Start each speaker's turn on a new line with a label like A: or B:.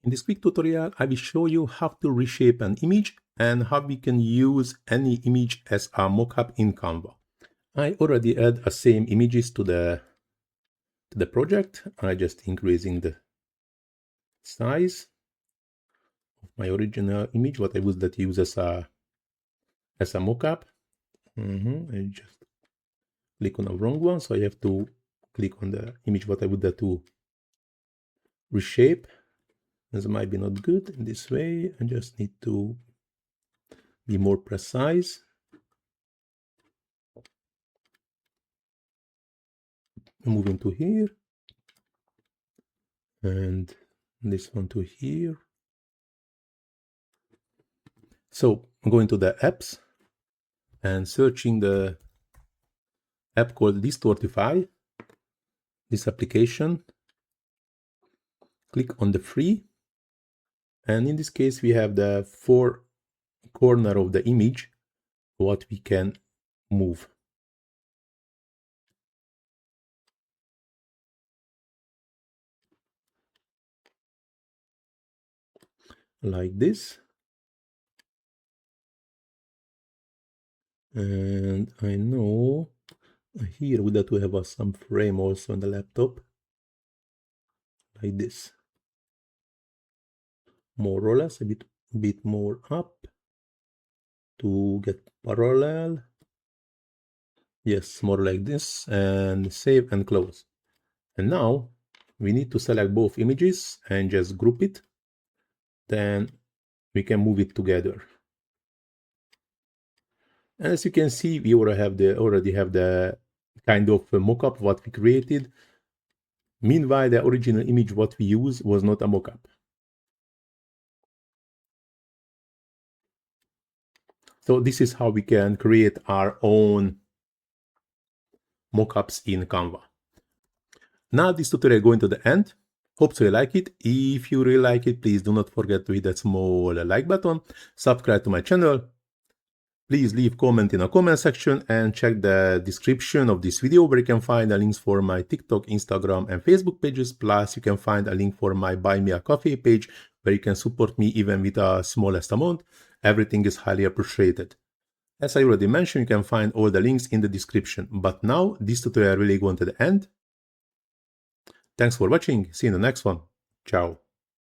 A: In this quick tutorial, I will show you how to reshape an image and how we can use any image as a mockup in Canva. I already add the same images to the project. I just increasing the size of my original image, what I would use as a mockup. I just click on the wrong one, so I have to click on the image what I would to reshape. This might be not good in this way. I just need to be more precise. Moving to here, and this one to here. So I'm going to the apps and searching the app called Distortify, this application. Click on the free, and in this case we have the 4 corner of the image what we can move. Like this. And I know here we have to have some frame also on the laptop. Like this. More or less, a bit more up to get parallel. Yes, more like this, and save and close. And now we need to select both images and just group it. Then we can move it together. As you can see, we already have the kind of mockup what we created. Meanwhile, the original image what we used was not a mockup. So this is how we can create our own mockups in Canva. Now this tutorial is going to the end. Hope so you like it. If you really like it, please do not forget to hit that small like button, subscribe to my channel. Please leave comment in the comment section and check the description of this video where you can find the links for my TikTok, Instagram and Facebook pages. Plus you can find a link for my Buy Me a Coffee page where you can support me even with the smallest amount. Everything is highly appreciated. As I already mentioned, you can find all the links in the description. But now this tutorial really going to the end. Thanks for watching. See you in the next one. Ciao.